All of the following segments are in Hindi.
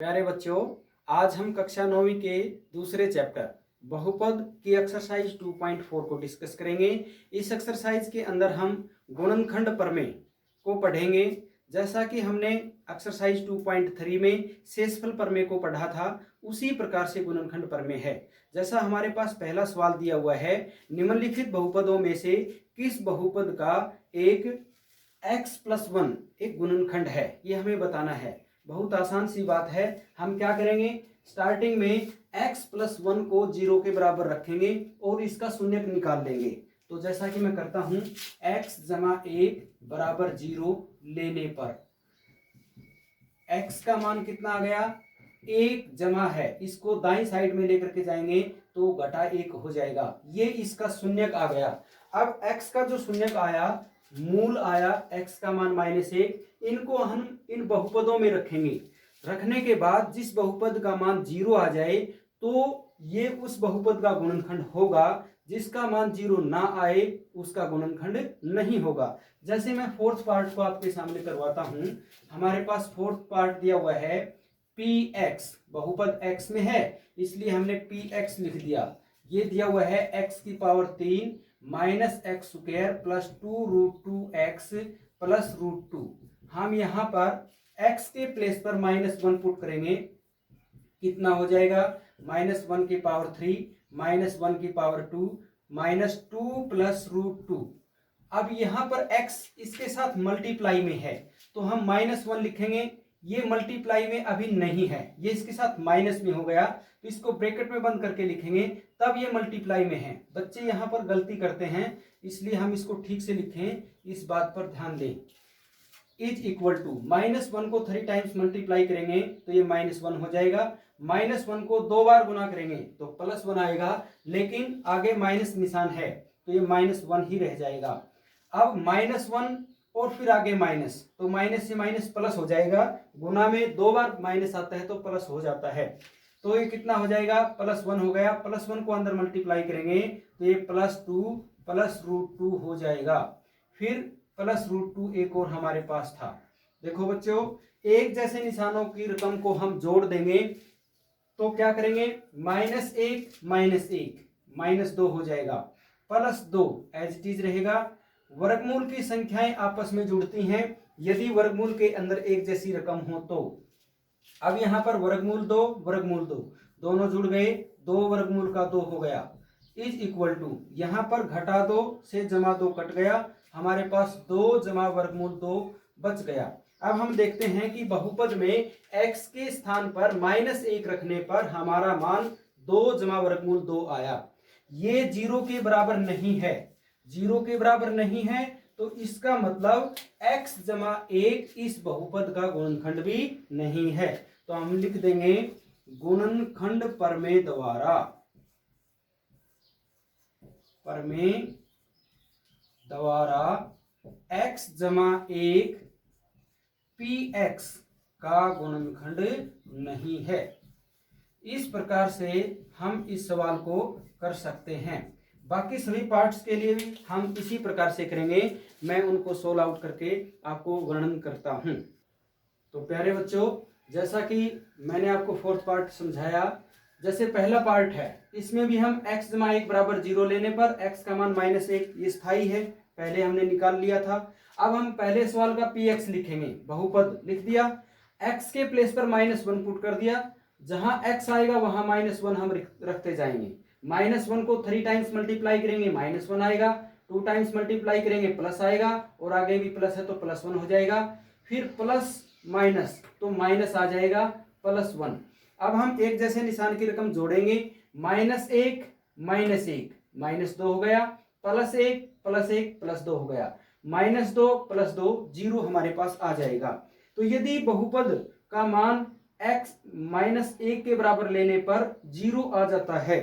प्यारे बच्चों, आज हम कक्षा 9वीं के दूसरे चैप्टर बहुपद की एक्सरसाइज 2.4 को डिस्कस करेंगे। इस एक्सरसाइज के अंदर हम गुणनखंड प्रमेय को पढ़ेंगे। जैसा कि हमने एक्सरसाइज 2.3 में शेषफल प्रमेय को पढ़ा था, उसी प्रकार से गुणनखंड प्रमेय है। जैसा हमारे पास पहला सवाल दिया हुआ है, निम्नलिखित बहुपदों में से किस बहुपद का एक x+1 एक गुणनखंड है, ये हमें बताना है। बहुत आसान सी बात है। हम क्या करेंगे, स्टार्टिंग में x+1 को 0 के बराबर रखेंगे और इसका शून्यक निकाल लेंगे। तो जैसा कि मैं करता हूं, x जमा 1 बराबर 0 लेने पर x का मान कितना आ गया, 1 जमा है, इसको दाईं साइड में लेकर के जाएंगे तो घटा 1 हो जाएगा। ये इसका शून्यक आ गया। अब x का जो शून्यक आया, मूल आया x का मान -1, इनको हम इन बहुपदों में रखेंगे। रखने के बाद जिस बहुपद का मान 0 आ जाए तो ये उस बहुपद का गुणनखंड होगा, जिसका मान 0 ना आए उसका गुणनखंड नहीं होगा। जैसे मैं फोर्थ पार्ट को आपके सामने करवाता हूं। हमारे पास फोर्थ पार्ट दिया हुआ है px, बहुपद x में है इसलिए हमने px लिख दिया। ये दिया हुआ है x की power 3 minus x square plus 2√2x plus √2। हम यहाँ पर x के प्लेस पर -1 पुट करेंगे, कितना हो जाएगा, -1 की पावर 3 -1 की पावर 2 -2 प्लस √2। अब यहाँ पर x इसके साथ मल्टीप्लाई में है तो हम -1 लिखेंगे। ये मल्टीप्लाई में अभी नहीं है, ये इसके साथ माइनस में हो गया तो इसको ब्रैकेट में बंद करके लिखेंगे, तब ये मल्टीप्लाई में है। बच्चे यहाँ पर गलती करते हैं, इसलिए हम इसको ठीक से लिखें, इस बात पर ध्यान दें। इज इक्वल टू -1 को 3 टाइम्स मल्टीप्लाई करेंगे तो ये -1 हो जाएगा। -1 को 2 बार गुना करेंगे तो +1 आएगा, लेकिन आगे माइनस निशान है तो ये -1 ही रह जाएगा। अब -1 और फिर आगे माइनस, तो माइनस से माइनस प्लस हो जाएगा। गुना में 2 बार माइनस आता है तो प्लस हो जाता है। तो ये कितना हो जाएगा, +1 हो गया। +1 को अंदर मल्टीप्लाई करेंगे तो ये +2 प्लस √2 हो जाएगा। फिर प्लस √2 एक और हमारे पास था। देखो बच्चों, एक जैसे निशानों की रकम को हम जोड़ देंगे तो क्या करेंगे, -1 -2 हो जाएगा, +2 एज इट इज रहेगा। वर्गमूल की संख्याएं आपस में जुड़ती हैं यदि वर्गमूल के अंदर एक जैसी रकम हो तो। अब यहाँ पर वर्गमूल 2 दोनों जुड़ गए, 2 वर्गमूल का 2 हो गया। इज इक्वल टू यहाँ पर घटा 2 से जमा 2 कट गया, हमारे पास 2 जमा वर्गमूल 2 बच गया। अब हम देखते हैं कि बहुपद में x के स्थान पर -1 रखने पर हमारा मान 2 जमा वर्गमूल 2 आया। ये 0 के बराबर नहीं है, 0 के बराबर नहीं है तो इसका मतलब x जमा 1 इस बहुपद का गुणनखंड भी नहीं है। तो हम लिख देंगे गुणनखंड प्रमेय द्वारा x जमा 1 px का गुणनखंड नहीं है। इस प्रकार से हम इस सवाल को कर सकते हैं। बाकी सभी पार्ट्स के लिए भी हम इसी प्रकार से करेंगे। मैं उनको सोल्व आउट करके आपको वर्णन करता हूं। तो प्यारे बच्चों, जैसा कि मैंने आपको फोर्थ पार्ट समझाया, जैसे पहला पार्ट है इसमें भी हम x जमा 1 बराबर 0 लेने पर x का मान -1 ये स्थायी है, पहले हमने निकाल लिया था। अब हम पहले सवाल का px लिखेंगे, बहुपद लिख दिया, x के प्लेस पर -1 पुट कर दिया, जहां x आएगा वहां -1 हम रखते जाएंगे। -1 को 3 टाइम्स मल्टीप्लाई करेंगे -1 आएगा, 2 टाइम्स मल्टीप्लाई करेंगे प्लस आएगा, और आगे भी प्लस है तो +1 हो जाएगा। फिर प्लस माइनस तो माइनस आ जाएगा +1। अब हम एक जैसे निशान की रकम जोड़ेंगे, -1 -2 हो गया, +1 +2 हो गया, -2 +2 0 हमारे पास आ जाएगा। तो यदि बहुपद का मान x -1 के बराबर लेने पर 0 आ जाता है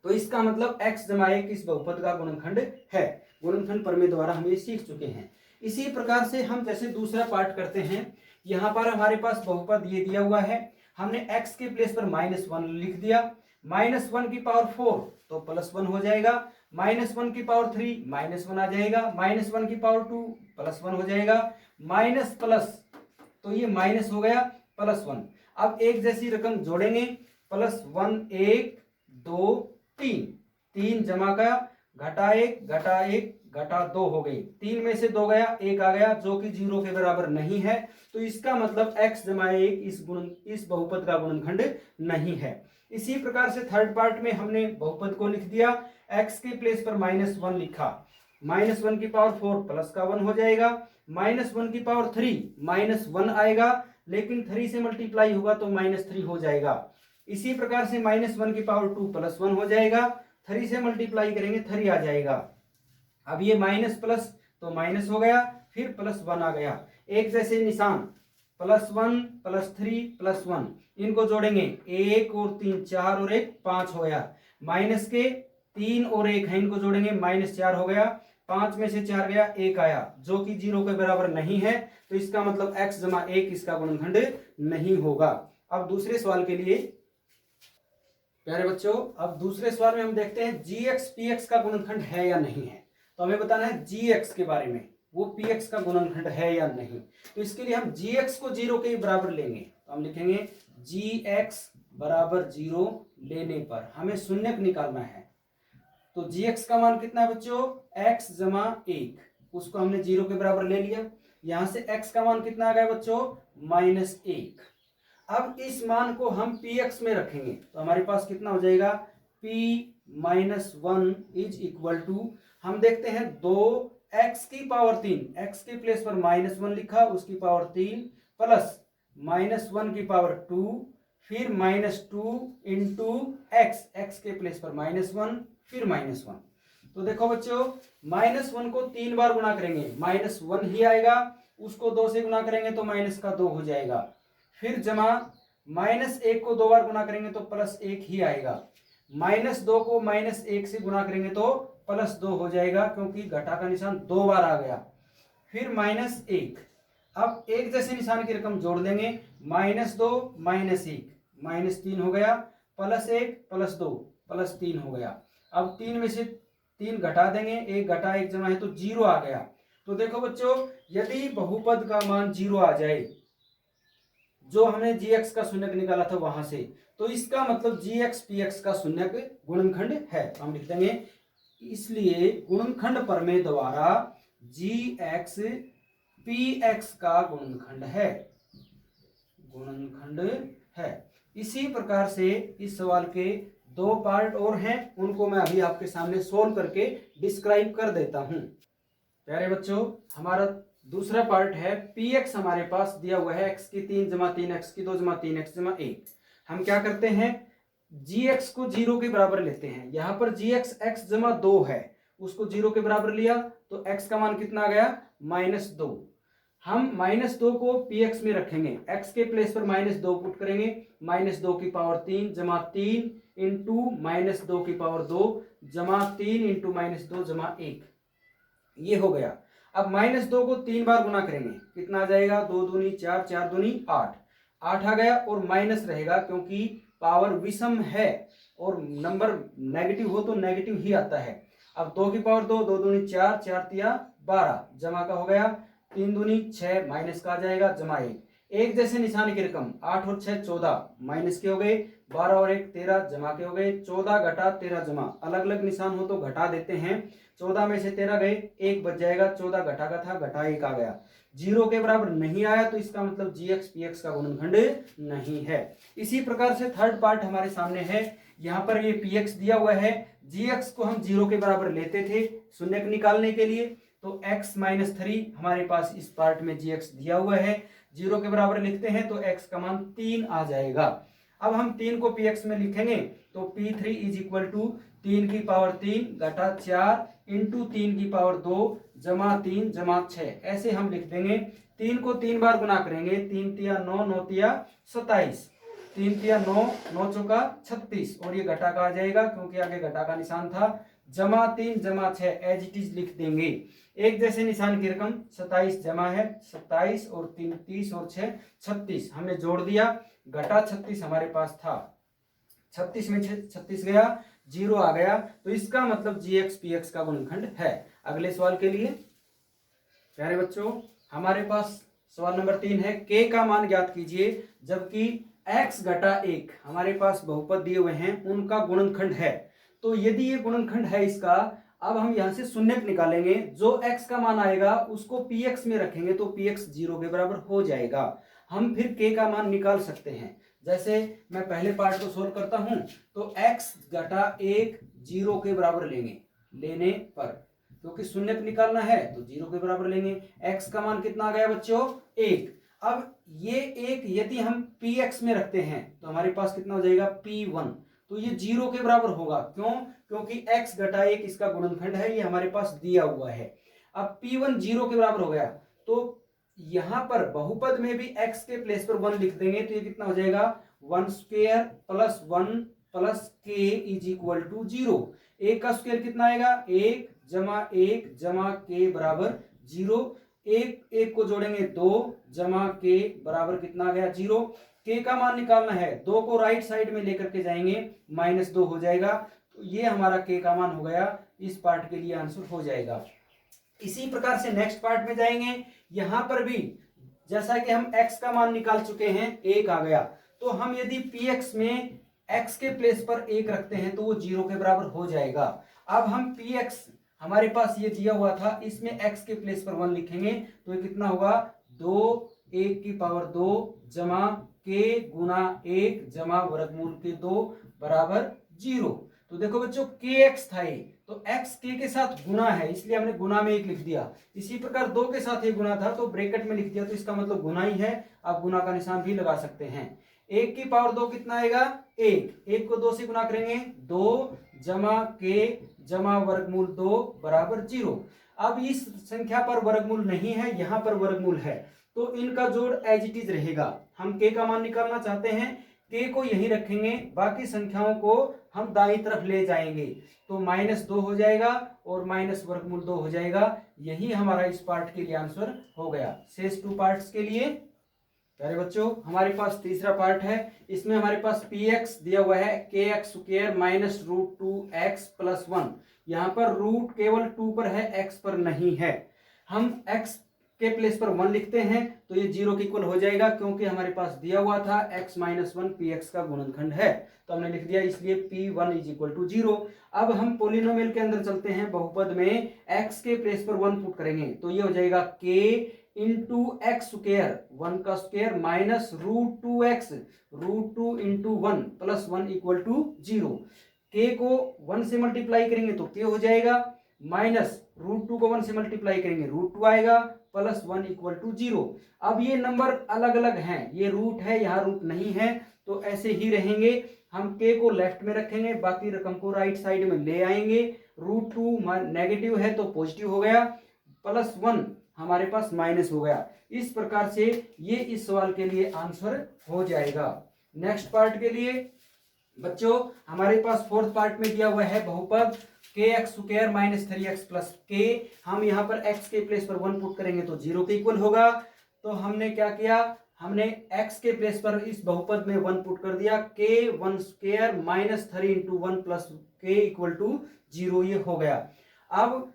तो इसका मतलब x जमा 1 इस बहुपद का गुणनखंड है। गुणनखंड प्रमेय द्वारा हम ये सीख चुके हैं। इसी प्रकार से हम जैसे दूसरा पार्ट करते हैं, यहाँ पर हमारे पास बहुपद ये दिया हुआ है, हमने x के प्लेस पर -1 लिख दिया, -1 की पावर 4 तो +1 हो जाएगा, -1 की पावर 3 -1 आ जाएगा, -1 की पावर 2 +1 हो जाएगा, माइनस प्लस तो ये माइनस हो गया +1। अब एक जैसी रकम जोड़ेंगे, प्लस 1 1 2 3, 3 जमा का घटा 1 घटा 1 घटा 2 हो गई, 3 में से 2 गया 1 आ गया जो कि 0 के बराबर नहीं है। तो इसका मतलब x जमा 1 इस बहुपद का गुणनखंड नहीं है। इसी प्रकार से थर्ड पार्ट में हमने बहुपद को लिख दिया, x के प्लेस पर -1 लिखा, -1 की पावर 4 प्लस का 1 हो जाएगा, -1 की पावर 3 -1 आएगा, लेकिन 3 से मल्टीप्लाई होगा तो -3 हो जाएगा। इसी प्रकार से -1 की पावर 2 प्लस 1 हो जाएगा, 3 से मल्टीप्लाई करेंगे 3 आ जाएगा। अब ये माइनस प्लस तो माइनस हो गया, फिर प्लस 1 आ गया, एक जैसे निशान, +1 +3 +1, इनको जोड़ेंगे 1 और 3 4 और 1 5 हो गया, माइनस के 3 और 1 है, इनको जोड़ेंगे -4 हो गया, 5 में से 4 गया 1 आया जो कि 0 के बराबर नहीं है। तो इसका मतलब x जमा 1 इसका गुणनखंड नहीं होगा। अब दूसरे सवाल के लिए प्यारे बच्चों, अब दूसरे सवाल में हम देखते हैं gx px का गुणनखंड है या नहीं है। तो हमें बताना है gx के बारे में, वो px का गुणनखंड है या नहीं। तो इसके लिए हम gx को 0 के बराबर लेंगे, तो हम लिखेंगे gx बराबर 0 लेने पर हमें शून्यक निकालना है। तो gx का मान कितना है बच्चों, x जमा 1, उसको हमने 0 के बराबर ले लिया। यहां से x का मान कितना आ गया बच्चों, -1। अब इस मान को हम px में रखेंगे तो हमारे पास कितना हो जाएगा, p -1 इज इक्वल टू, हम देखते हैं 2x की पावर 3, x के प्लेस पर -1 लिखा, उसकी पावर 3 प्लस -1 की पावर 2, फिर -2 इंटू x के प्लेस पर -1 फिर -1। तो देखो बच्चों, -1 को 3 बार गुणा करेंगे -1 ही आएगा, उसको 2 से गुणा करेंगे तो -2 हो जाएगा, फिर जमा -1 को 2 बार गुणा करेंगे तो +1 ही आएगा, -2 को -1 से गुणा करेंगे तो +2 हो जाएगा क्योंकि घटा का निशान 2 बार आ गया, फिर -1। अब एक जैसे निशान की रकम जोड़ देंगे, -2 -1 -3 हो गया, +1 +2 +3 हो गया। अब 3 में से 3 घटा देंगे, 1 घटा 1 जमा है तो 0 आ गया। तो देखो बच्चों, यदि बहुपद का मान 0 आ जाए, जो हमने gx का शून्यक निकाला था वहां से, तो इसका मतलब gx px का शून्यक गुणनखंड है। तो हम लिख देंगे, इसलिए गुणनखंड प्रमेय द्वारा gx px का गुणनखंड है। इसी प्रकार से इस सवाल के 2 पार्ट और हैं, उनको मैं अभी आपके सामने सोल्व करके डिस्क्राइब कर देता हूं। प्यारे बच्चों, हमारा दूसरा पार्ट है, px हमारे पास दिया हुआ है x की 3 जमा 3 x की 2 जमा 3 x जमा 1। हम क्या करते हैं, gx को 0 के बराबर लेते हैं। यहाँ पर gx x जमा 2 है, उसको 0 के बराबर लिया तो x का मान कितना आ गया, -2। हम -2 को px में रखेंगे, x के प्लेस पर -2 पुट करेंगे, -2 की पावर 3 जमा 3 इंटू -2 की पावर 2 जमा 3 इंटू -2 जमा 1, ये हो गया। अब -2 को 3 बार गुना करेंगे, कितना आ जाएगा, 2 दूनी 4 4 दूनी 8 आ गया, और माइनस रहेगा क्योंकि पावर विषम है और नंबर नेगेटिव हो तो नेगेटिव ही आता है। अब 2 की पावर 2, 2 दूनी 4 4 तिया 12 जमा का हो गया, 3 दूनी 6 माइनस का आ जाएगा जमा 1। एक जैसे निशान की रकम 8 और 6 14 माइनस के हो गए, 12 और 1 13 जमा के हो गए, 14 घटा 13 जमा, अलग अलग निशान हो तो घटा देते हैं, 14 में से 13 गए, 1 बच जाएगा, 14 घटा का था घटा 1 आ गया, 0 के बराबर नहीं आया, तो इसका मतलब gx px का गुणनखंड नहीं है। इसी प्रकार से थर्ड पार्ट हमारे सामने है, यहाँ पर ये px दिया हुआ है, gx को हम 0 के बराबर लेते थे शून्यक निकालने के लिए, तो x -3 हमारे पास इस पार्ट में gx दिया हुआ है, 0 के बराबर लिखते हैं तो x का मान 3 आ जाएगा। अब हम 3 को px में लिखेंगे तो p3 इज इक्वल टू 3 की पावर 3 घटा 4 इंटू 3 की पावर 2 जमा 3 जमा 6, ऐसे हम लिख देंगे। 3 को 3 बार गुना करेंगे, 3 तिया 9 9 तिया 27, 3 तिया 9 9 चौका 36, और ये घटा का आ जाएगा क्योंकि आगे घटा का निशान था, जमा 3 जमा 6 एज इट इज लिख देंगे। एक जैसे निशान की रकम 27 जमा है 27 और 3 30 और 6 36, हमने जोड़ दिया, घटा 36 हमारे पास था, 36 में 36 गया, 0 आ गया, तो इसका मतलब gx px का गुणनखंड है। अगले सवाल के लिए प्यारे बच्चों, हमारे पास सवाल नंबर 3 है, k का मान ज्ञात कीजिए जबकि x घटा 1 हमारे पास बहुपद दिए हुए हैं, उनका गुणनखंड है। तो यदि ये गुणनखंड है इसका, अब हम यहां से शून्यक निकालेंगे, जो x का मान आएगा उसको px में रखेंगे तो px 0 के बराबर हो जाएगा। हम फिर k का मान निकाल सकते हैं। जैसे मैं पहले पार्ट को सोल्व करता हूं, तो x घटा 1 0 के बराबर लेने पर, क्योंकि शून्यक निकालना है तो 0 के बराबर लेंगे। x का मान कितना आ गया बच्चों? 1। अब ये एक यदि हम px में रखते हैं तो हमारे पास कितना हो जाएगा? p1। तो ये 0 के बराबर होगा। क्यों? क्योंकि x घटा 1 इसका गुणनखंड है, ये हमारे पास दिया हुआ है। अब p1 0 के बराबर हो गया, तो यहां पर बहुपद में भी x के प्लेस पर 1 लिख देंगे तो ये कितना हो जाएगा? 1 square plus 1 plus k is equal to 0। 1 का स्क्वायर कितना आएगा? 1 जमा 1 जमा k बराबर 0। 1 को जोड़ेंगे 2 जमा k बराबर कितना आ गया? 0। k का मान निकालना है, 2 को राइट साइड में लेकर के जाएंगे -2 हो जाएगा। तो ये हमारा k का मान हो गया। इस पार्ट के लिए आंसर हो जाएगा। इसी प्रकार से नेक्स्ट पार्ट में जाएंगे। यहां पर भी जैसा कि हम x का मान निकाल चुके हैं, 1 आ गया, तो हम यदि px में x के प्लेस पर 1 रखते हैं तो वो 0 के बराबर हो जाएगा। अब हम px हमारे पास ये दिया हुआ था, इसमें x के प्लेस पर 1 लिखेंगे तो ये कितना होगा? 2 1 की पावर 2 जमा k गुना 1 जमा वर्गमूल के 2 बराबर 0। तो देखो बच्चों kx था ये, तो x k के साथ गुना है इसलिए हमने गुना में 1 लिख दिया। इसी प्रकार 2 के साथ ये गुना था तो ब्रैकेट में लिख दिया, तो इसका मतलब गुना ही है। आप गुना का निशान भी लगा सकते हैं। 1 की पावर 2 कितना आएगा? 1 को 2 से गुना करेंगे 2 जमा k जमा वर्गमूल 2 बराबर 0। अब इस संख्या पर वर्गमूल नहीं है, यहां पर वर्गमूल है, तो इनका जोड़ एज इट इज रहेगा। हम k का मान निकालना चाहते हैं, k को यहीं रखेंगे, बाकी संख्याओं को हम दाईं तरफ ले जाएंगे तो -2 हो जाएगा और माइनस वर्गमूल 2 हो जाएगा। यही हमारा इस पार्ट के लिए आंसर हो गया। शेष 2 पार्ट्स के लिए प्यारे बच्चों हमारे पास तीसरा पार्ट है। इसमें हमारे पास px दिया हुआ है kx square minus √2x plus 1। यहाँ पर रूट केवल 2 पर है, x पर नहीं है। हम x के प्लेस पर 1 लिखते हैं तो ये 0 के इक्वल हो जाएगा, क्योंकि हमारे पास दिया हुआ था x माइनस 1 px का गुणनखंड है, तो हमने लिख दिया, इसलिए p1 इज इक्वल टू 0। अब हम पोलिनोमियल के अंदर चलते हैं। बहुपद में x के प्लेस पर 1 पुट करेंगे तो ये हो जाएगा k इंटू एक्स स्क्वायर 1 का square minus √2x √2 into 1 plus 1 equal to 0। k को 1 से मल्टीप्लाई करेंगे तो k हो जाएगा, माइनस √2 को 1 से मल्टीप्लाई करेंगे √2 आएगा, प्लस 1 इक्वल टू 0। अब ये नंबर अलग अलग हैं, ये रूट है यहाँ रूट नहीं है, तो ऐसे ही रहेंगे। हम k को लेफ्ट में रखेंगे, बाकी रकम को राइट साइड में ले आएंगे। √2 नेगेटिव है तो पॉजिटिव हो गया, प्लस 1 हमारे पास माइनस हो गया। इस प्रकार से ये इस सवाल के लिए आंसर हो जाएगा। नेक्स्ट पार्ट के लिए बच्चों हमारे पास फोर्थ पार्ट में दिया हुआ है बहुपद kx square minus 3x plus k। हम यहाँ पर x के प्लेस पर 1 पुट करेंगे तो 0 के इक्वल होगा। तो हमने क्या किया, हमने x के प्लेस पर इस बहुपद में 1 पुट कर दिया, k 1 square minus 3 into 1 plus k equal to 0, ये हो गया। अब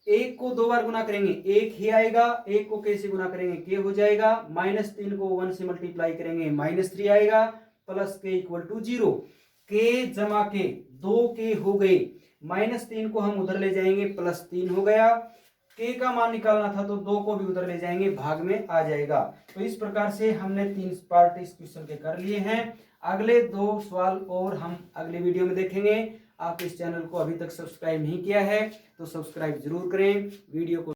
1 को 2 बार गुना करेंगे 1 ही आएगा, 1 को k से गुना करेंगे k हो जाएगा, -3 को 1 से मल्टीप्लाई करेंगे -3 आएगा, plus k equal to 0। k जमा k 2k हो गए, -3 को हम उधर ले जाएंगे +3 हो गया। k का मान निकालना था तो 2 को भी उधर ले जाएंगे, भाग में आ जाएगा। तो इस प्रकार से हमने 3 पार्ट इस क्वेश्चन के कर लिए हैं। अगले 2 सवाल और हम अगले वीडियो में देखेंगे। आप इस चैनल को अभी तक सब्सक्राइब नहीं किया है तो सब्सक्राइब जरूर करें। वीडियो को